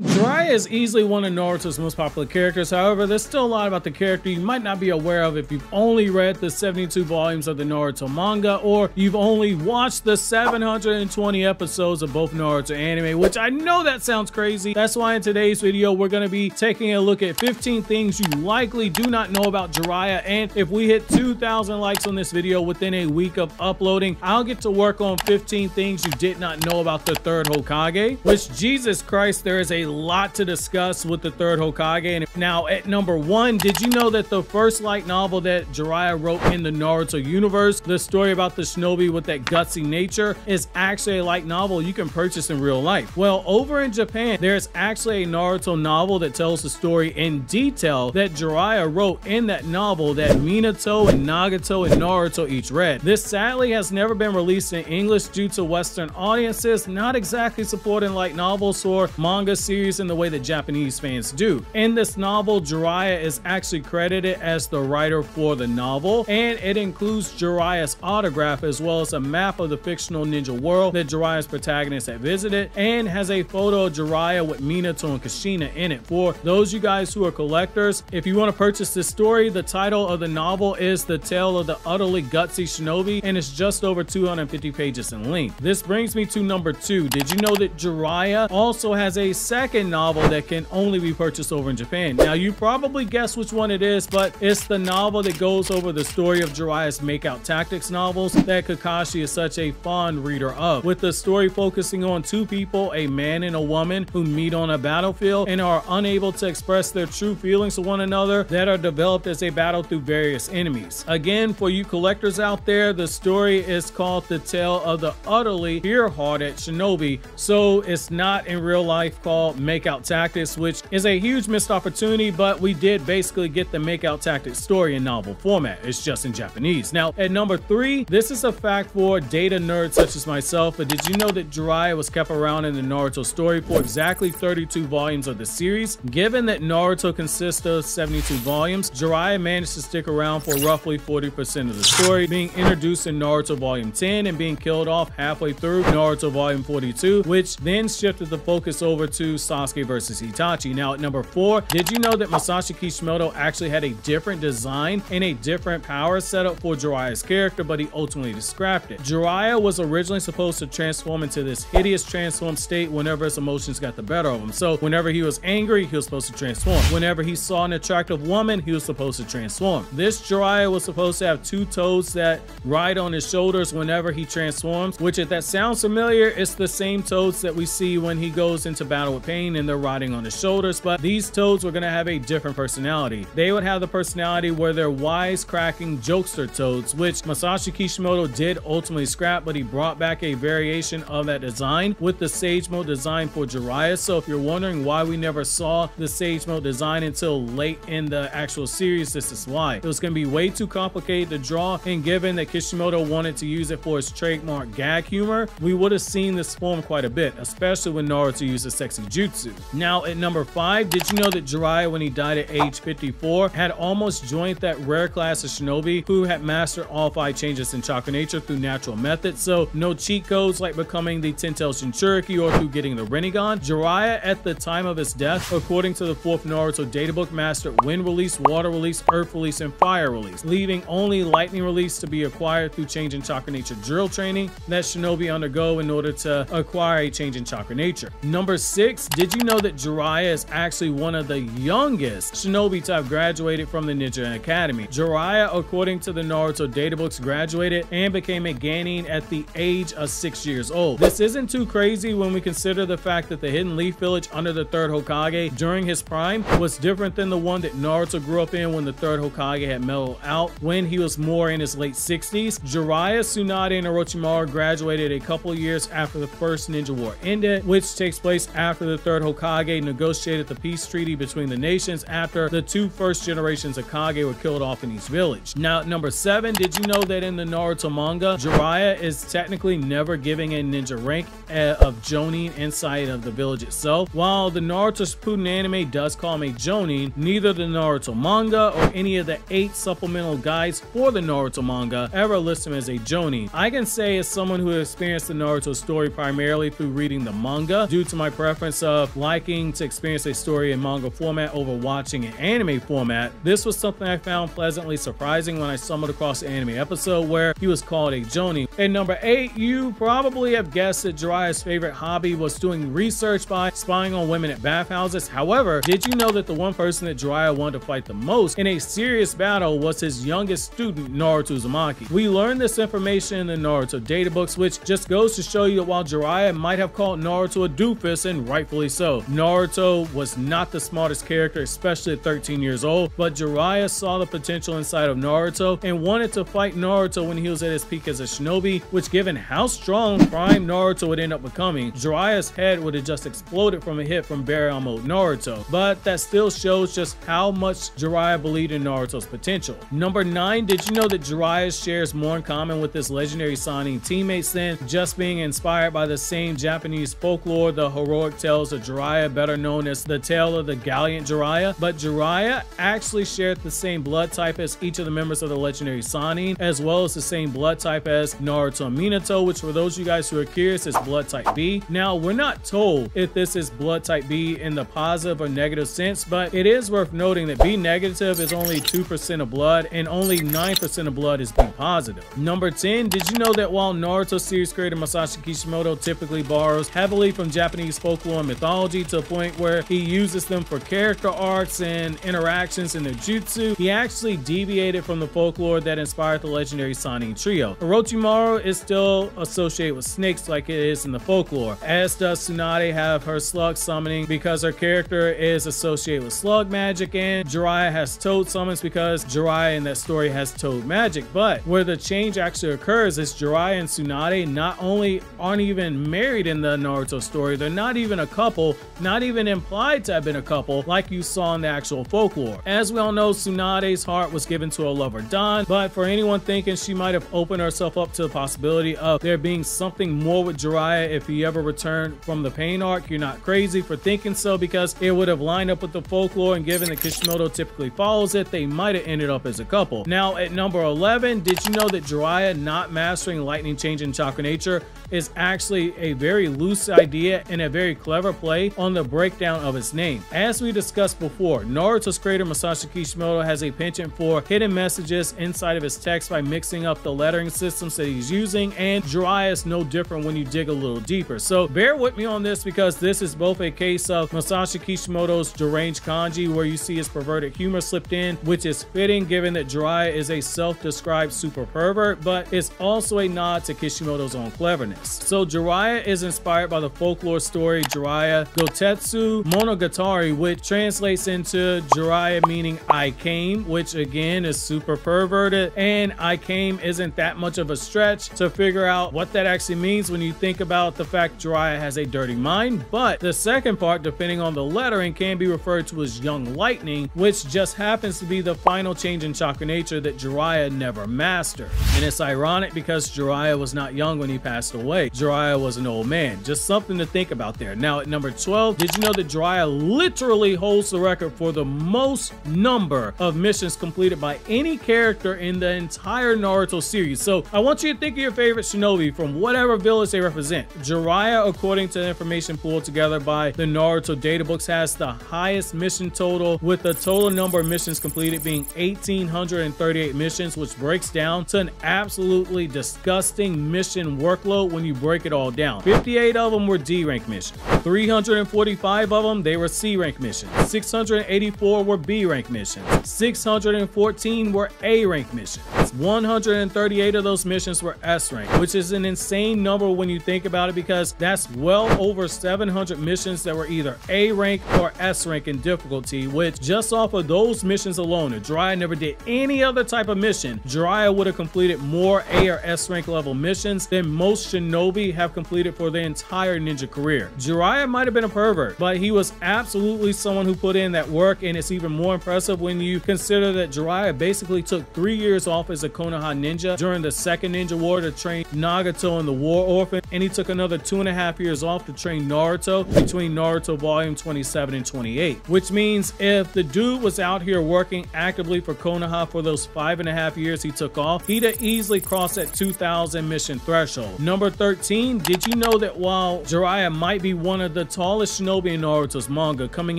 Jiraiya is easily one of Naruto's most popular characters. However, there's still a lot about the character you might not be aware of if you've only read the 72 volumes of the Naruto manga, or you've only watched the 720 episodes of both Naruto anime, which I know that sounds crazy. That's why in today's video, we're going to be taking a look at 15 things you likely do not know about Jiraiya, and if we hit 2,000 likes on this video within a week of uploading, I'll get to work on 15 things you did not know about the third Hokage, which, Jesus Christ, there is a lot to discuss with the third Hokage. And now at number 1, did you know that the first light novel that Jiraiya wrote in the Naruto universe, the story about the shinobi with that gutsy nature, is actually a light novel you can purchase in real life? Well, over in Japan, there's actually a Naruto novel that tells the story in detail that Jiraiya wrote in that novel that Minato and Nagato and Naruto each read. This sadly has never been released in English due to Western audiences not exactly supporting light novels or manga series in the way that Japanese fans do. In this novel, Jiraiya is actually credited as the writer for the novel, and it includes Jiraiya's autograph as well as a map of the fictional ninja world that Jiraiya's protagonist had visited, and has a photo of Jiraiya with Minato and Kushina in it. For those you guys who are collectors, if you want to purchase this story, the title of the novel is The Tale of the Utterly Gutsy Shinobi, and it's just over 250 pages in length. This brings me to number 2. Did you know that Jiraiya also has a second novel that can only be purchased over in Japan? Now, you probably guess which one it is, but it's the novel that goes over the story of Jiraiya's makeout tactics novels that Kakashi is such a fond reader of, with the story focusing on two people, a man and a woman, who meet on a battlefield and are unable to express their true feelings to one another that are developed as they battle through various enemies. Again, for you collectors out there, the story is called The Tale of the Utterly Pure-Hearted Shinobi, so it's not in real life called Makeout Tactics, which is a huge missed opportunity, but we did basically get the Makeout Tactics story in novel format. It's just in Japanese. Now, at number 3, this is a fact for data nerds such as myself, but did you know that Jiraiya was kept around in the Naruto story for exactly 32 volumes of the series? Given that Naruto consists of 72 volumes, Jiraiya managed to stick around for roughly 40% of the story, being introduced in Naruto Volume 10 and being killed off halfway through Naruto Volume 42, which then shifted the focus over to Sasuke versus Itachi. Now at number 4, did you know that Masashi Kishimoto actually had a different design and a different power setup for Jiraiya's character, but he ultimately scrapped it? Jiraiya was originally supposed to transform into this hideous transformed state whenever his emotions got the better of him. So whenever he was angry, he was supposed to transform. Whenever he saw an attractive woman, he was supposed to transform. This Jiraiya was supposed to have 2 toads that ride on his shoulders whenever he transforms, which, if that sounds familiar, it's the same toads that we see when he goes into battle with Pain and they're riding on his shoulders, but these toads were going to have a different personality. They would have the personality where they're wisecracking jokester toads, which Masashi Kishimoto did ultimately scrap, but he brought back a variation of that design with the Sage Mode design for Jiraiya. So if you're wondering why we never saw the Sage Mode design until late in the actual series, this is why. It was going to be way too complicated to draw, and given that Kishimoto wanted to use it for his trademark gag humor, we would have seen this form quite a bit, especially when Naruto uses sexy jutsu. Now at number 5, did you know that Jiraiya, when he died at age 54, had almost joined that rare class of shinobi who had mastered all 5 changes in chakra nature through natural methods, so no cheat codes like becoming the 10-tailed Jinchuriki or through getting the Rinnegan? Jiraiya, at the time of his death, according to the 4th Naruto databook, mastered wind release, water release, earth release, and fire release, leaving only lightning release to be acquired through change in chakra nature drill training that shinobi undergo in order to acquire a change in chakra nature. Number 6, did you know that Jiraiya is actually one of the youngest shinobi to have graduated from the Ninja Academy? Jiraiya, according to the Naruto databooks, graduated and became a Genin at the age of 6 years old. This isn't too crazy when we consider the fact that the Hidden Leaf Village under the 3rd Hokage during his prime was different than the one that Naruto grew up in when the 3rd Hokage had mellowed out when he was more in his late 60s. Jiraiya, Tsunade, and Orochimaru graduated a couple years after the First Ninja War ended, which takes place after the 3rd Hokage negotiated the peace treaty between the nations after the 2 first generations of Kage were killed off in East Village. Now, number 7, did you know that in the Naruto manga, Jiraiya is technically never giving a ninja rank of Jonin inside of the village itself? While the Naruto Shippuden anime does call him a Jonin, neither the Naruto manga or any of the 8 supplemental guides for the Naruto manga ever list him as a Jonin. I can say, as someone who experienced the Naruto story primarily through reading the manga, due to my preference of liking to experience a story in manga format over watching an anime format, this was something I found pleasantly surprising when I stumbled across an anime episode where he was called a Joni. At number 8, you probably have guessed that Jiraiya's favorite hobby was doing research by spying on women at bathhouses. However, did you know that the one person that Jiraiya wanted to fight the most in a serious battle was his youngest student, Naruto Uzumaki? We learned this information in the Naruto databooks, which just goes to show you that while Jiraiya might have called Naruto a doofus, and rightfully so, Naruto was not the smartest character, especially at 13 years old, but Jiraiya saw the potential inside of Naruto and wanted to fight Naruto when he was at his peak as a shinobi, which given how strong prime Naruto would end up becoming, Jiraiya's head would have just exploded from a hit from Baryon mode Naruto. But that still shows just how much Jiraiya believed in Naruto's potential. Number 9, did you know that Jiraiya shares more in common with his legendary sannin teammates than just being inspired by the same Japanese folklore, the heroic tales of Jiraiya, better known as the tale of the Gallant Jiraiya? But Jiraiya actually shared the same blood type as each of the members of the legendary sannin, as well as the same blood type as Naruto and Minato, which for those of you guys who are curious is blood type B. Now, we're not told if this is blood type B in the positive or negative sense, but it is worth noting that B negative is only 2% of blood and only 9% of blood is B positive. Number 10, did you know that while Naruto series creator Masashi Kishimoto typically borrows heavily from Japanese folklore and mythology to a point where he uses them for character arcs and interactions in their jutsu, he actually deviated from the folklore that inspired the legendary sannin trio. Orochimaru is still associated with snakes like it is in the folklore, as does Tsunade have her slug summoning because her character is associated with slug magic, and Jiraiya has toad summons because Jiraiya in that story has toad magic. But where the change actually occurs is Jiraiya and Tsunade not only aren't even married in the Naruto story, they're not even a couple, not even implied to have been a couple like you saw in the actual folklore. As we all know, Tsunade's heart was given to her lover Don, but for anyone thinking she might have opened herself up to the possibility of there being something more with Jiraiya if he ever returned from the pain arc, you're not crazy for thinking so, because it would have lined up with the folklore, and given that Kishimoto typically follows it, they might have ended up as a couple. Now at number 11, did you know that Jiraiya not mastering lightning change in chakra nature is actually a very loose idea and a very clever play on the breakdown of his name? As we discussed before, Naruto's creator Masashi Kishimoto has a penchant for hidden messages inside of his text by mixing up the lettering systems that he's using, and Jiraiya is no different when you dig a little deeper. So bear with me on this, because this is both a case of Masashi Kishimoto's deranged kanji, where you see his perverted humor slipped in, which is fitting given that Jiraiya is a self-described super pervert, but it's also a nod to Kishimoto's own cleverness. So Jiraiya is inspired by the folklore story Jiraiya Gotetsu Monogatari, which translates into Jiraiya meaning I came, which again is super perverted, and I came isn't that much of a stretch to figure out what that actually means when you think about the fact Jiraiya has a dirty mind. But the second part, depending on the lettering, can be referred to as young lightning, which just happens to be the final change in chakra nature that Jiraiya never mastered. And it's ironic because Jiraiya was not young when he passed away. Jiraiya was an old man. Just something to think about there. Now at number 12, did you know that Jiraiya literally holds the record for the most number of missions completed by any character in the entire Naruto series? So I want you to think of your favorite shinobi from whatever village they represent. Jiraiya, according to the information pulled together by the Naruto databooks, has the highest mission total, with the total number of missions completed being 1,838 missions, which breaks down to an absolutely disgusting mission workload when you break it all down. 58 of them were D rank missions, 345 of them they were C rank missions, 684 were B rank missions, 614 were A rank missions, 138 of those missions were S rank, which is an insane number when you think about it, because that's well over 700 missions that were either A rank or S rank in difficulty, which just off of those missions alone, if Jiraiya never did any other type of mission, Jiraiya would have completed more A or S rank level missions than most shinobi have completed for their entire ninja career. Jiraiya might have been a pervert, but he was absolutely someone who put in that work, and it's even more impressive when you consider that Jiraiya basically took 3 years off as a Konoha ninja during the second Ninja war to train Nagato and the War Orphan, and he took another 2.5 years off to train Naruto between Naruto volume 27 and 28, which means if the dude was out here working actively for Konoha for those 5.5 years he took off, he'd have easily crossed that 2,000 mission threshold. Number 13, did you know that while Jiraiya might be one of the tallest shinobi in Naruto's manga, coming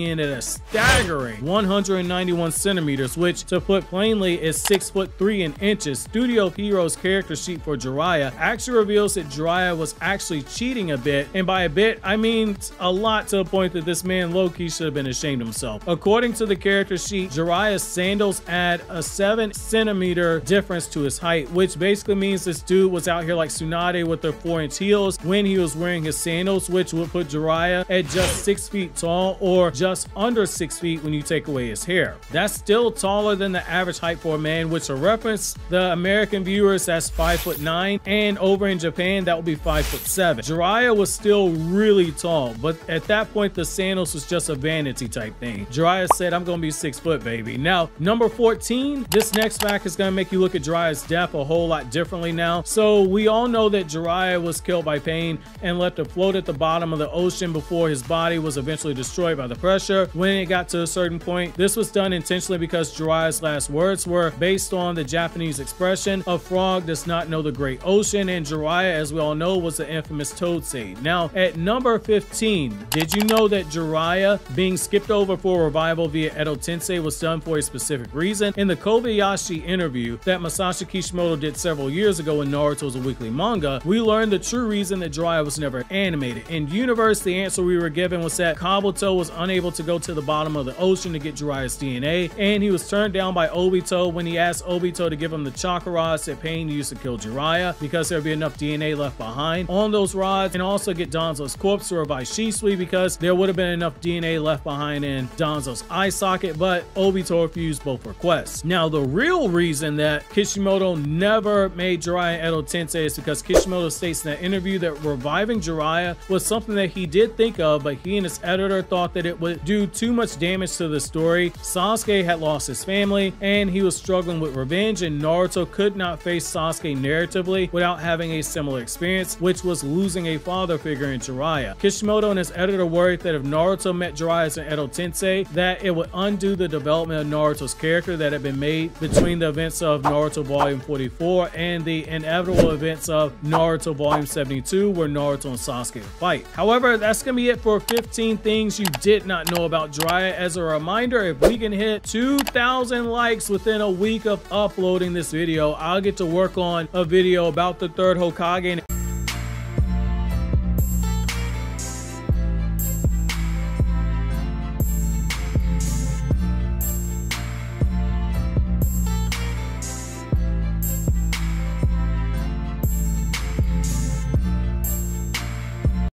in at a staggering 191 centimeters, which to put plainly is 6'3", Studio Hero's character sheet for Jiraiya actually reveals that Jiraiya was actually cheating a bit, and by a bit I mean a lot, to the point that this man low-key should have been ashamed of himself. According to the character sheet, Jiraiya's sandals add a 7-centimeter difference to his height, which basically means this dude was out here like Tsunade with their 4-inch heels when he was wearing his sandals, which would put Jiraiya at just 6 feet tall, or just under 6 feet when you take away his hair. That's still taller than the average height for a man, which to reference the American viewers, that's 5'9", and over in Japan that would be 5'7". Jiraiya was still really tall, but at that point the sandals was just a vanity type thing. Jiraiya said, I'm gonna be 6 foot, baby. Now, number 14, this next fact is gonna make you look at Jiraiya's death a whole lot differently now. So we all know that Jiraiya was killed by pain and left to float at the bottom of the ocean before his body was eventually destroyed by the pressure when it got to a certain point. This was done intentionally because Jiraiya's last words were based on the Japanese expression, a frog does not know the great ocean, and Jiraiya, as we all know, was the infamous Toad Seed. Now, at number 15, did you know that Jiraiya being skipped over for revival via Edo Tensei was done for a specific reason? In the Kobayashi interview that Masashi Kishimoto did several years ago when Naruto was a weekly manga, we learned the true reason that Jiraiya was never animated. In universe, the answer we were given was that Kabuto was unable to go to the bottom of the ocean to get Jiraiya's DNA, and he was turned down by Obito when he asked Obito to give him the chakra rods that Pain used to kill Jiraiya because there'd be enough DNA left behind on those rods, and also get Danzo's corpse to revive Shisui because there would have been enough DNA left behind in Danzo's eye socket, but Obito refused both requests. Now, the real reason that Kishimoto never made Jiraiya Edo Tensei is because Kishimoto states in that interview that reviving Jiraiya was something that he did think of, but he and his editor thought that it would do too much damage to the story. Sasuke had lost his family and he was struggling with revenge, and Naruto could not face Sasuke narratively without having a similar experience, which was losing a father figure in Jiraiya. Kishimoto and his editor worried that if Naruto met Jiraiya in Edo Tensei, that it would undo the development of Naruto's character that had been made between the events of Naruto Volume 44 and the inevitable events of Naruto Volume 72, where Naruto and Sasuke fight. However, that's gonna be it for 15 things you did not know about Jiraiya. As a reminder, if we can hit 2,000 likes within a week of uploading this video, I'll get to work on a video about the third Hokage.